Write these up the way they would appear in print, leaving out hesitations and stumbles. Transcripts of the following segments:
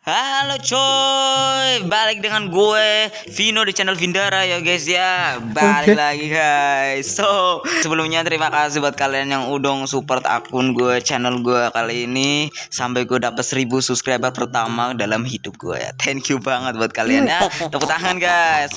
Halo coy, balik dengan gue Vino di channel Vindara ya guys ya. Balik lagi guys. So sebelumnya terima kasih buat kalian yang udah support akun gue, channel gue kali ini sampai gue dapet 1000 subscriber pertama dalam hidup gue ya. Thank you banget buat kalian ya. Tepuk tangan guys.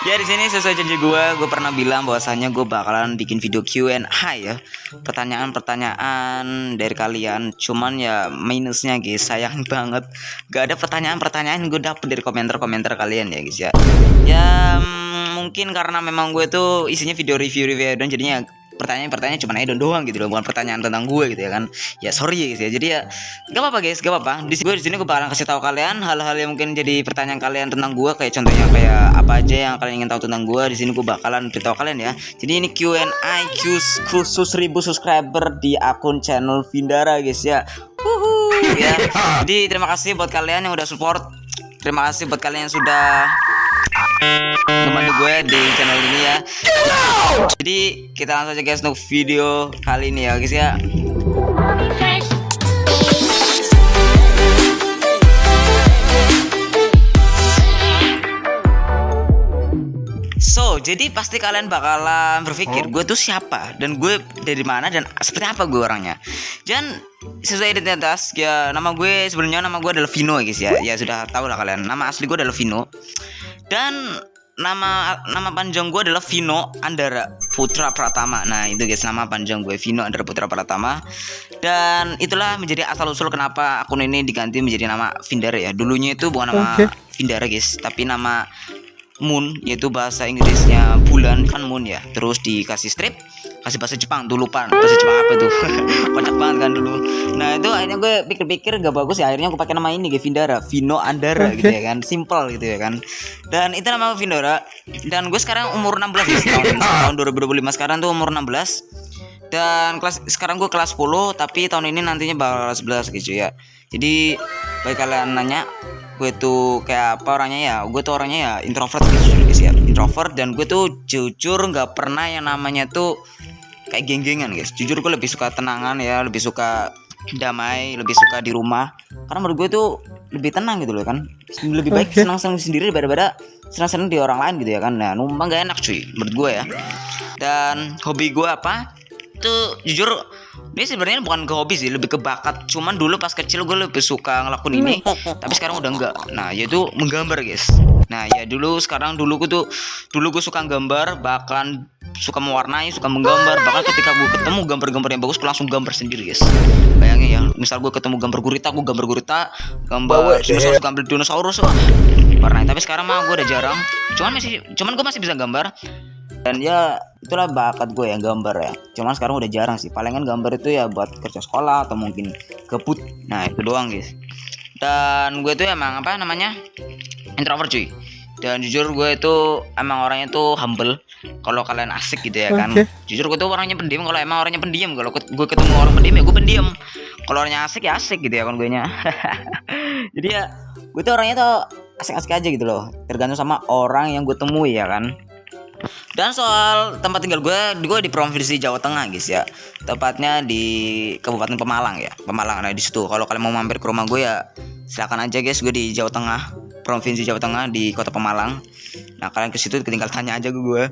Ya di sini sesuai janji gue pernah bilang bahwasannya gue bakalan bikin video Q&A ya, pertanyaan-pertanyaan dari kalian. Cuman ya minusnya guys, sayang banget gak ada pertanyaan-pertanyaan yang gue dapet dari komentar-komentar kalian ya guys ya. Ya mungkin karena memang gue tuh isinya video review dan jadinya pertanyaan-pertanyaan cuma addon doang gitu loh, bukan pertanyaan tentang gue gitu ya kan. Ya sorry ya guys ya. Jadi ya gak apa-apa guys, gak apa-apa. Di sini gue bakalan kasih tahu kalian hal-hal yang mungkin jadi pertanyaan kalian tentang gue, kayak contohnya kayak apa aja yang kalian ingin tahu tentang gue. Di sini gue bakalan beritahu kalian ya. Jadi ini Q&A khusus 1000 subscriber di akun channel Vindara guys ya. Ya. Jadi terima kasih buat kalian yang udah support. Terima kasih buat kalian yang sudah membantu gue di channel ini ya. Jadi kita langsung aja guys untuk video kali ini ya guys ya. So, jadi pasti kalian bakalan berpikir gue tuh siapa dan gue dari mana dan seperti apa gue orangnya. Dan sesuai identitas ya, nama gue sebenarnya nama gue adalah Vino guys ya. Ya sudah tahu lah kalian. Nama asli gue adalah Vino. Dan nama panjang gue adalah Vino Andara Putra Pratama. Nah itu guys, nama panjang gue Vino Andara Putra Pratama. Dan itulah menjadi asal usul kenapa akun ini diganti menjadi nama Vindara ya. Dulunya itu bukan nama Vindara guys, tapi nama Moon, yaitu bahasa Inggrisnya bulan kan Moon ya. Terus dikasih strip, kasih bahasa Jepang tuh, lupa bahasa Jepang apa tuh. Kocak banget kan dulu. Nah itu akhirnya gue pikir-pikir gak bagus ya, akhirnya gue pakai nama ini guys, Vindara, Vino Andara gitu ya kan, simple gitu ya kan. Dan itu nama Vindara. Dan gue sekarang umur 16 guys, tahun 2025 sekarang tuh umur 16. Dan sekarang gue kelas 10, tapi tahun ini nantinya bakal kelas 11 gitu ya. Jadi bagi kalian nanya gue tuh kayak apa orangnya ya, gue tuh orangnya ya introvert gitu guys ya, introvert. Dan gue tuh jujur nggak pernah yang namanya tuh kayak geng-gengan guys. Jujur gue lebih suka tenangan ya, lebih suka damai, lebih suka di rumah, karena menurut gue tuh lebih tenang gitu loh kan. Lebih baik senang-senang sendiri daripada senang-senang di orang lain gitu ya kan. Nah numpang gak enak cuy menurut gue ya. Dan hobi gue apa tuh, jujur ini sebenarnya bukan ke hobi sih, lebih ke bakat. Cuman dulu pas kecil gue lebih suka ngelakuin ini, tapi sekarang udah enggak. Nah yaitu menggambar guys. Nah ya dulu gue suka gambar, bahkan suka mewarnai, suka menggambar. Bahkan ketika gue ketemu gambar-gambar yang bagus, gue langsung gambar sendiri guys. Bayangin ya, misal gue ketemu gambar gurita, gue gambar gurita, gambar dinosaurus, gambar dinosaurus, wah warnai. Tapi sekarang mah gue udah jarang. Cuman gue masih bisa gambar. Dan ya itulah bakat gue yang gambar ya. Cuman sekarang udah jarang sih. Palingan gambar itu ya buat kerja sekolah atau mungkin kebut. Nah itu doang guys. Dan gue tuh emang apa namanya, introvert cuy. Dan jujur gue itu emang orangnya tuh humble. Kalau kalian asik gitu ya kan. Jujur gue tuh orangnya pendiam. Kalau emang orangnya pendiam, kalau gue ketemu orang pendiam ya gue pendiam. Kalau orangnya asik ya asik gitu ya kan gue nya. Jadi ya gue tuh orangnya tuh asik-asik aja gitu loh. Tergantung sama orang yang gue temui ya kan. Dan soal tempat tinggal gue di provinsi Jawa Tengah guys ya, tepatnya di Kabupaten Pemalang ya, Pemalang. Nah di situ kalau kalian mau mampir ke rumah gue ya silakan aja guys. Gue di Jawa Tengah, provinsi Jawa Tengah di kota Pemalang. Nah kalian ke situ tinggal tanya aja ke gue.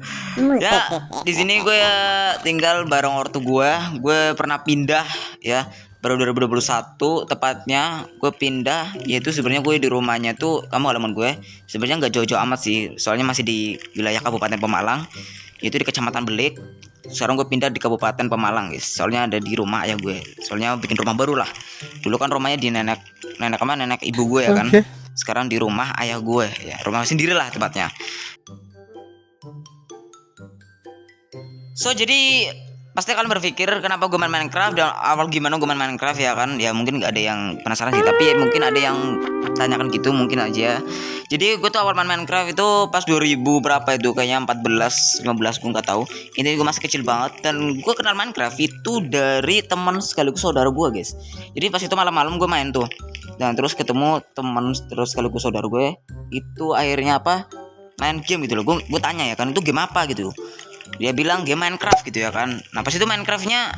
Ya di sini gue ya tinggal bareng ortu gue. Gue pernah pindah ya, baru 2021 tepatnya gue pindah. Yaitu sebenarnya gue di rumahnya tuh kamu halaman gue sebenarnya nggak jauh-jauh amat sih, soalnya masih di wilayah Kabupaten Pemalang, yaitu di Kecamatan Belik. Sekarang gue pindah di Kabupaten Pemalang guys, soalnya ada di rumah ayah gue, soalnya bikin rumah baru lah. Dulu kan rumahnya di nenek ibu gue ya kan. Sekarang di rumah ayah gue ya, rumah sendiri lah tepatnya. So jadi pasti kalian berpikir kenapa gue main Minecraft dan awal gimana gue main Minecraft ya kan. Ya mungkin gak ada yang penasaran sih, tapi mungkin ada yang tanyakan gitu mungkin aja. Jadi gue tuh awal main Minecraft itu pas 2000 berapa itu, kayaknya 14 15 gue nggak tahu. Ini gue masih kecil banget. Dan gue kenal Minecraft itu dari teman sekaligus saudara gue guys. Jadi pas itu malam-malam gue main tuh, dan terus ketemu teman terus sekaligus saudara gue itu akhirnya apa, main game gitu loh. Gue tanya ya kan, itu game apa gitu. Dia bilang game Minecraft gitu ya kan. Nah pas itu Minecraftnya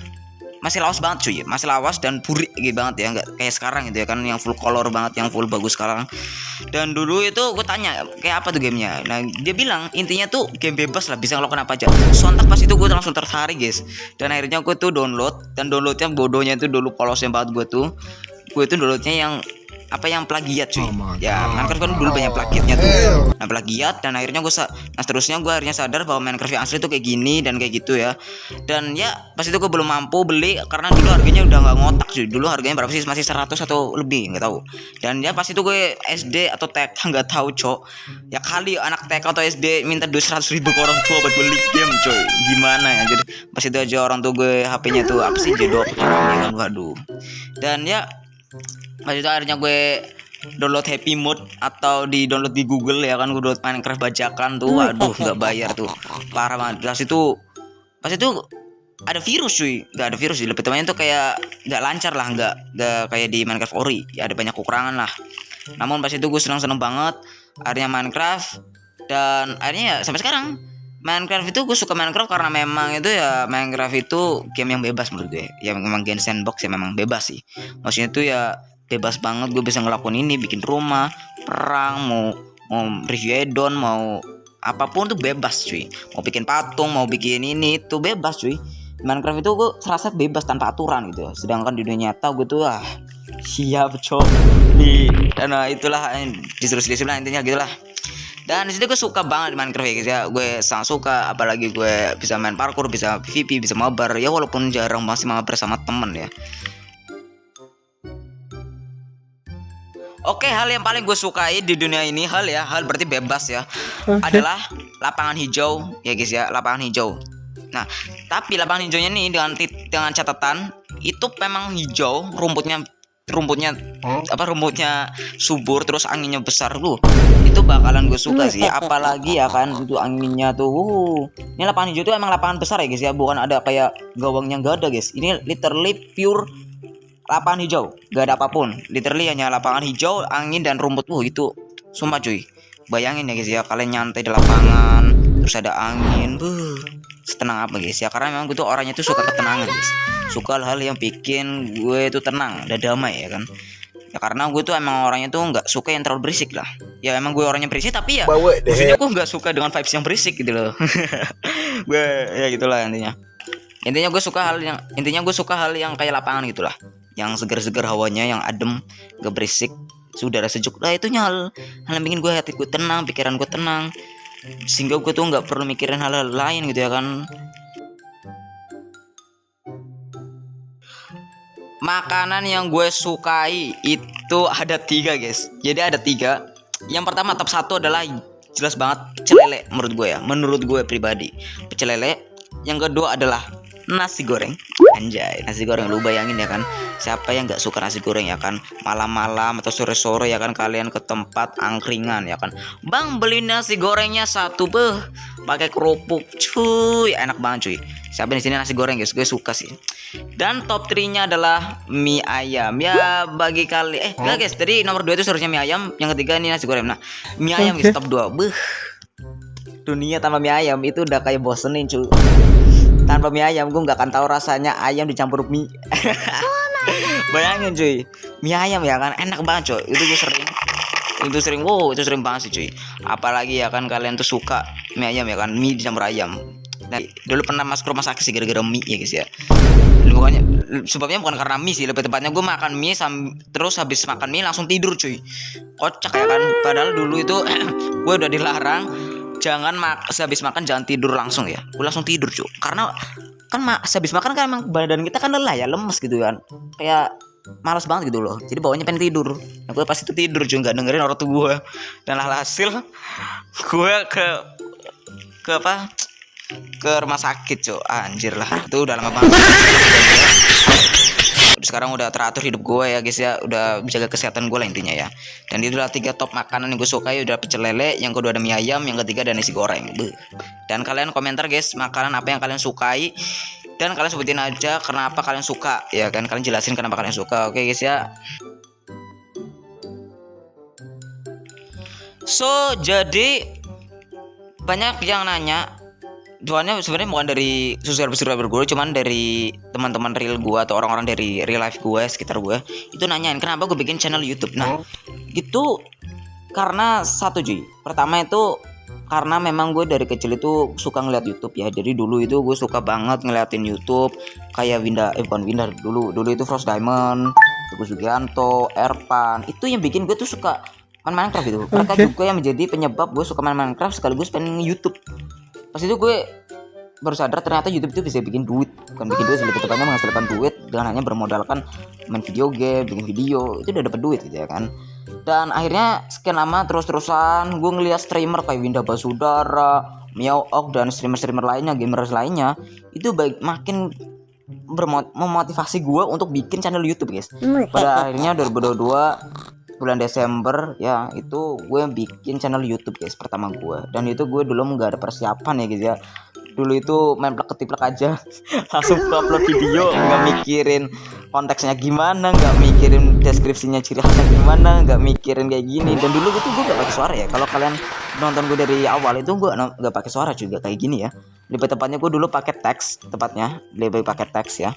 masih lawas banget cuy, masih lawas dan burik gitu banget ya, nggak kayak sekarang gitu ya kan, yang full color banget, yang full bagus sekarang. Dan dulu itu gue tanya kayak apa tuh gamenya, nah dia bilang intinya tuh game bebas lah, bisa ngelakuin apa aja. Sontak pas itu gue langsung tertarik guys, dan akhirnya gue tuh download, dan downloadnya bodohnya itu dulu polosnya banget gue tuh downloadnya yang apa, yang plagiat cuy. Ya Minecraft kan dulu banyak plagiatnya tuh. Nah plagiat, dan akhirnya nah seterusnya gue akhirnya sadar bahwa Minecraft yang asli tuh kayak gini dan kayak gitu ya. Dan ya pas itu gue belum mampu beli karena dulu harganya udah nggak ngotak cuy. Dulu harganya berapa sih, masih 100 atau lebih nggak tahu. Dan ya pas itu gue SD atau TK nggak tahu cok. Ya kali anak TK atau SD minta duit 100.000 ke orang tua buat beli game coy. Gimana ya, jadi pas itu aja orang tua gue HP-nya tuh apa sih, J-Dock ya kan, waduh. Dan ya pas itu akhirnya gue download Happy Mode atau di download di Google ya kan, gue download Minecraft bajakan tuh, waduh nggak bayar tuh, parah banget. Pas itu ada virus cuy, nggak ada virus sih, lebih tepatnya tuh kayak nggak lancar lah, nggak kayak di Minecraft Ori ya, ada banyak kekurangan lah. Namun pas itu gue seneng banget akhirnya Minecraft, dan akhirnya ya sampai sekarang Minecraft itu gue suka Minecraft karena memang itu ya, Minecraft itu game yang bebas menurut gue ya, memang game sandbox ya, memang bebas sih, maksudnya itu ya bebas banget, gue bisa ngelakuin ini, bikin rumah, perang, mau review addon, mau apapun tuh bebas cuy, mau bikin patung, mau bikin ini tuh bebas cuy. Minecraft itu gue serasa bebas tanpa aturan gitu, sedangkan di dunia nyata gue tuh siap cok nah itulah disuruh lah intinya gitulah. Dan disitu gue suka banget di Minecraft ya guys ya, gue sangat suka, apalagi gue bisa main parkour, bisa PvP, bisa mabar ya, walaupun jarang masih mabar sama temen ya. Oke, hal yang paling gue sukai di dunia ini, hal berarti bebas ya, adalah lapangan hijau ya guys ya, lapangan hijau. Nah, tapi lapangan hijaunya nih dengan catatan itu memang hijau, rumputnya subur, terus anginnya besar tuh, itu bakalan gue suka sih. Apalagi ya kan itu anginnya tuh, ini lapangan hijau tuh emang lapangan besar ya guys ya, bukan ada kayak gawangnya, nggak ada guys, ini literally pure lapangan hijau, gak ada apapun, literally hanya lapangan hijau, angin dan rumput. Itu sumpah cuy, bayangin ya guys ya, kalian nyantai di lapangan terus ada angin, setenang apa guys ya, karena memang gue tuh orangnya tuh suka ketenangan guys, suka hal-hal yang bikin gue tuh tenang dan damai ya kan ya, karena gue tuh emang orangnya tuh nggak suka yang terlalu berisik lah ya, emang gue orangnya berisik tapi ya maksudnya gue nggak suka dengan vibes yang berisik gitu loh. Gue ya gitulah intinya gue suka hal yang kayak lapangan gitulah, yang segar-segar hawanya, yang adem, gak berisik, udara sejuk lah, itu hal yang bikin gue, hati gue tenang, pikiran gue tenang, sehingga gue tuh nggak perlu mikirin hal-hal lain gitu ya kan. Makanan yang gue sukai itu ada 3 guys, jadi ada 3. Yang pertama top 1 adalah jelas banget pecel lele menurut gue pribadi, pecel lele. Yang kedua adalah nasi goreng. Anjay, nasi goreng, lu bayangin ya kan, siapa yang nggak suka nasi goreng ya kan, malam-malam atau sore-sore ya kan, kalian ke tempat angkringan ya kan, bang beli nasi gorengnya 1 pakai kerupuk, cuy enak banget cuy. Siapa di sini nasi goreng guys, gue suka sih. Dan top 3-nya adalah mie ayam ya, bagi enggak guys, tadi nomor 2 itu seharusnya mie ayam, yang ketiga ini nasi goreng. Nah mie ayam guys top 2. Dunia tanpa mie ayam itu udah kayak bosenin cuy. Tanpa mie ayam gue nggak akan tahu rasanya ayam dicampur mie. Bayangin cuy, mie ayam ya kan enak banget cuy, itu sering banget sih cuy. Apalagi ya kan kalian tuh suka mie ayam ya kan, mie dicampur ayam. Nah dulu pernah masuk rumah sakit sih gara-gara mie ya guys ya. Pokoknya sebabnya bukan karena mie sih, lebih tepatnya gue makan mie terus habis makan mie langsung tidur cuy, kocak ya kan. Padahal dulu itu gue udah dilarang, jangan sehabis makan jangan tidur langsung ya, gue langsung tidur cuy, karena kan sehabis makan kan emang badan kita kan lelah ya, lemes gitu kan, kayak malas banget gitu loh, jadi bawanya pengen tidur. Nah gue pas itu tidur cuy, nggak dengerin orang tua gue, dan alhasil gue ke rumah sakit cuy, anjir lah, itu udah lama banget. Sekarang udah teratur hidup gue ya guys ya, udah menjaga kesehatan gue lah intinya ya. Dan itulah 3 top makanan yang gue sukai, udah pecel lele, yang kedua ada mie ayam, yang ketiga ada nasi goreng. Dan kalian komentar guys, makanan apa yang kalian sukai, dan kalian sebutin aja kenapa kalian suka ya kan, kalian jelasin kenapa kalian suka. Oke guys ya. So jadi banyak yang nanya Cuannya sebenarnya bukan dari subscriber gue, cuman dari teman-teman real gue atau orang-orang dari real life gue sekitar gue itu nanyain kenapa gue bikin channel YouTube. Nah gitu karena satu cuy, pertama itu karena memang gue dari kecil itu suka ngeliat YouTube ya. Jadi dulu itu gue suka banget ngeliatin YouTube kayak bukan Winda, dulu itu Frost Diamond, Teguh Sugianto, Erpan, itu yang bikin gue tuh suka main Minecraft gitu. Mereka juga yang menjadi penyebab gue suka main Minecraft sekaligus pengen YouTube. Pas itu gue baru sadar ternyata YouTube itu bisa bikin duit, bukan bikin duit, lebih tepatnya menghasilkan duit dengan hanya bermodalkan main video game, bikin video itu udah dapat duit gitu ya kan. Dan akhirnya sekian lama terus-terusan gue ngeliat streamer kayak Winda Basudara, Miaok dan streamer-streamer lainnya, gamers lainnya itu makin memotivasi gue untuk bikin channel YouTube guys. Pada akhirnya 2022 bulan Desember ya itu gue bikin channel YouTube guys pertama gue, dan itu gue dulu nggak ada persiapan ya guys ya. Dulu itu main plek-ketiplek aja langsung upload video, nggak mikirin konteksnya gimana, nggak mikirin deskripsinya ciri khasnya gimana, nggak mikirin kayak gini. Dan dulu gitu gue nggak pakai suara ya, kalau kalian nonton gue dari awal itu gue nggak pakai suara juga kayak gini ya. Lebih tepatnya gue dulu pakai teks, tepatnya lebih pakai teks ya,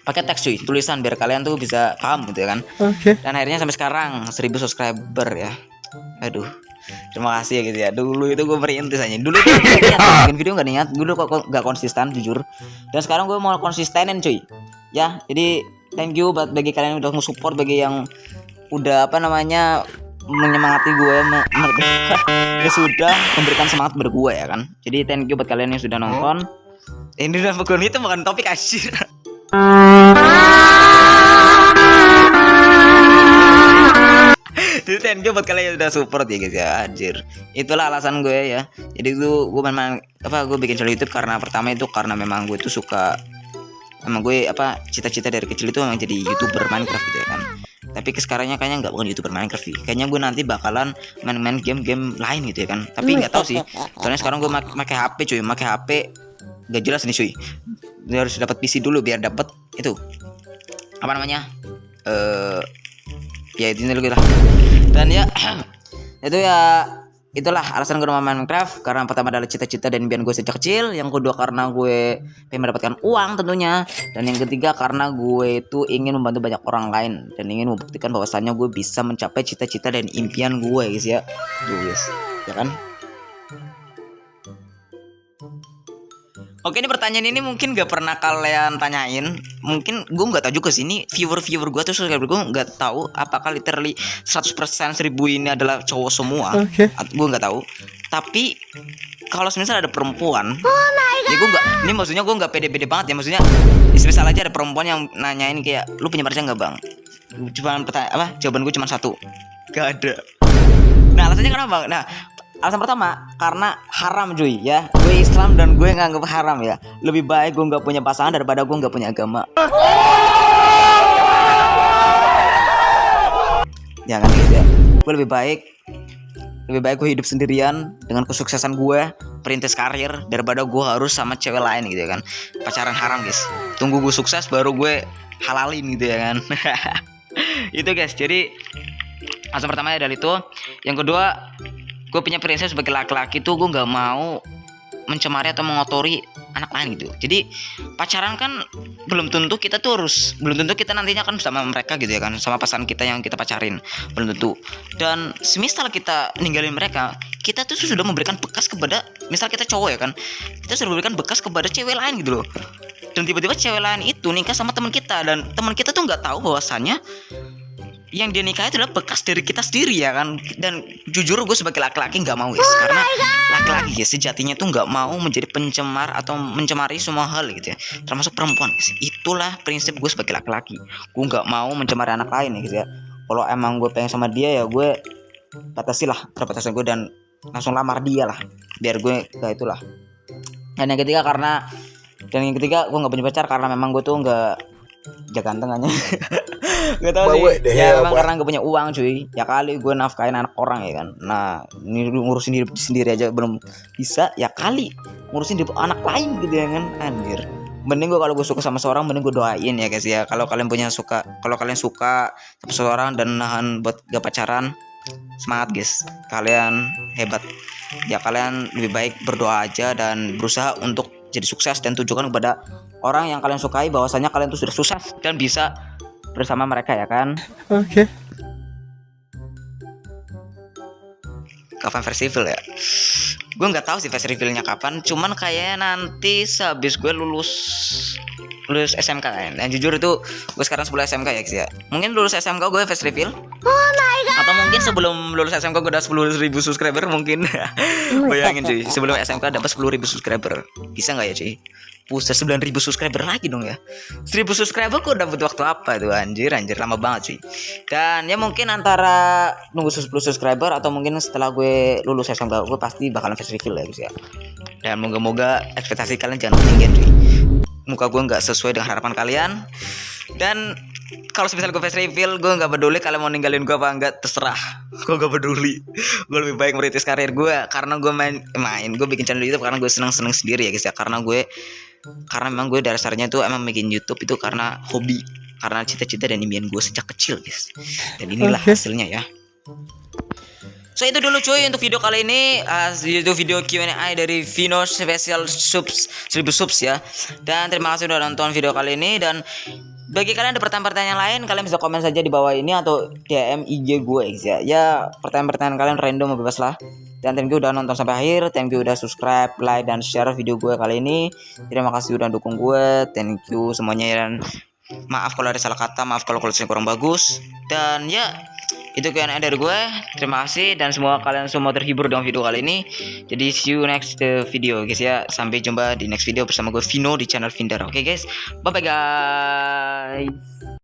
pakai teks cuy, tulisan biar kalian tuh bisa paham gitu ya kan. Dan akhirnya sampai sekarang 1000 subscriber ya. Aduh, terima kasih ya gitu ya. Dulu itu gue merintis aja. Dulu itu gak niat bikin video, gak niat. Dulu kok gak konsisten jujur. Dan sekarang gue mau konsistenin cuy. Ya, jadi thank you buat bagi kalian yang udah nge-support, bagi yang udah menyemangati gue ya sudah memberikan semangat ber gue ya kan. Jadi thank you buat kalian yang sudah nonton. Ini udah itu bukan topik asyik. Jadi thank you buat kalian yang udah support ya guys ya, anjir. Itulah alasan gue ya. Jadi gue gue bikin channel YouTube karena pertama itu karena memang gue tuh suka, memang gue cita-cita dari kecil itu memang jadi YouTuber Minecraft gitu ya kan. Tapi sekarangnya kayaknya nggak bukan YouTuber Minecraft sih. Kayaknya gue nanti bakalan main game-game lain gitu ya kan. Tapi nggak tahu sih. Soalnya sekarang gue pakai HP cuy, pakai HP gak jelas nih cuy. Dia harus dapat PC dulu biar dapat itu apa namanya ya itu dulu kita. Dan ya itu ya itulah alasan gue main Minecraft, karena pertama adalah cita-cita dan impian gue sejak kecil, yang kedua karena gue pengen mendapatkan uang tentunya, dan yang ketiga karena gue itu ingin membantu banyak orang lain dan ingin membuktikan bahwasannya gue bisa mencapai cita-cita dan impian gue guys ya. Guys ya kan. Oke, ini pertanyaan ini mungkin gak pernah kalian tanyain. Mungkin gue gak tahu juga sih, ini viewer gue tuh subscriber gue gak tahu apakah literally 100% 1000 ini adalah cowok semua. Gue gak tahu. Tapi kalau misalnya ada perempuan, ya gue gak, ini maksudnya gue gak pede-pede banget ya. Maksudnya misal aja ada perempuan yang nanyain kayak, lu punya pacar gak bang? Jawaban gue cuma satu, gak ada. Nah alasannya kenapa? Nah alasan pertama karena haram cuy ya. Gue Islam dan gue nganggap haram ya. Lebih baik gue nggak punya pasangan daripada gue nggak punya agama. Ya kan gitu ya. Gue lebih baik gue hidup sendirian dengan kesuksesan gue, perintis karir, daripada gue harus sama cewek lain gitu ya kan. Pacaran haram guys. Tunggu gue sukses baru gue halalin gitu ya kan. Itu guys. Jadi alasan pertama adalah itu. Yang kedua, gue punya prinsip sebagai laki-laki tuh gue nggak mau mencemari atau mengotori anak lain gitu. Jadi pacaran kan belum tentu kita nantinya kan sama mereka gitu ya kan, sama pasangan kita yang kita pacarin, belum tentu. Dan semisal kita ninggalin mereka, kita tuh sudah memberikan bekas kepada, misal kita cowok ya kan, kita sudah memberikan bekas kepada cewek lain gitu loh. Dan tiba-tiba cewek lain itu nikah sama teman kita, dan teman kita tuh nggak tahu bahwasannya yang dia nikah itu adalah bekas dari kita sendiri ya kan. Dan jujur gue sebagai laki-laki nggak mau guys, karena laki-laki ya sejatinya tuh nggak mau menjadi pencemar atau mencemari semua hal gitu ya, termasuk perempuan guys. Itulah prinsip gue sebagai laki-laki, gue nggak mau mencemari anak lain ya guys ya. Kalau emang gue pengen sama dia ya gue batasi lah batasan gue dan langsung lamar dia lah, biar gue kayak itulah. Dan yang ketiga gue nggak punya pacar karena memang gue tuh nggak ganteng aja. Gak tau sih ya, memang karena gak punya uang cuy. Ya kali gue nafkain anak orang ya kan. Nah ini ngurusin diri sendiri aja belum bisa, ya kali ngurusin diri anak lain gitu ya kan. Anjir, mending gue kalau gue suka sama seorang mending gue doain ya guys ya. Kalau kalian suka sama seseorang dan nahan buat gak pacaran, semangat guys, kalian hebat ya. Kalian lebih baik berdoa aja dan berusaha untuk jadi sukses, dan tunjukkan kepada orang yang kalian sukai bahwasanya kalian tuh sudah sukses dan bisa bersama mereka ya kan. Oke. Kapan versi reveal ya? Gue nggak tahu sih versi revealnya kapan, cuman kayaknya nanti sehabis gue lulus SMK kan. Dan jujur itu gue sekarang sebelum SMK ya guys ya. Mungkin lulus SMK gue face reveal. Atau mungkin sebelum lulus SMK gue udah 10.000 subscriber mungkin. Bayangin cuy, sebelum SMK dapat 10.000 subscriber. Bisa nggak ya cuy? Pusat 9.000 subscriber lagi dong ya. 1.000 subscriber kok udah butuh waktu apa tuh, anjir lama banget cuy. Dan ya mungkin antara nunggu 10 subscriber atau mungkin setelah gue lulus SMK gue pasti bakalan face reveal ya guys ya. Dan moga-moga ekspektasi kalian jangan ketinggian cuy. Muka gue nggak sesuai dengan harapan kalian. Dan kalau misalnya gue face reveal, gue nggak peduli kalian mau ninggalin gue apa enggak, terserah. Gue gak peduli. Gue lebih baik merintis karir gue karena gue main gue bikin channel YouTube karena gue seneng sendiri ya guys ya. Karena memang gue dasarnya tuh emang bikin YouTube itu karena hobi, karena cita-cita dan impian gue sejak kecil guys. Dan inilah hasilnya ya. So itu dulu cuy untuk video kali ini. Itu video Q&A dari Vino Special Subs 1000 subs ya. Dan terima kasih udah nonton video kali ini. Dan bagi kalian ada pertanyaan-pertanyaan lain, kalian bisa komen saja di bawah ini atau DM IG gue ya. Ya pertanyaan-pertanyaan kalian random, bebas lah. Dan thank you udah nonton sampai akhir. Thank you udah subscribe, like, dan share video gue kali ini. Terima kasih udah dukung gue. Thank you semuanya. Dan maaf kalau ada salah kata, maaf kalau kualitasnya kurang bagus. Dan ya itu Q&A dari gue. Terima kasih dan semoga kalian semua terhibur dengan video kali ini. Jadi see you next video guys ya. Sampai jumpa di next video bersama gue Vino di channel Vindar. Oke guys, bye bye guys.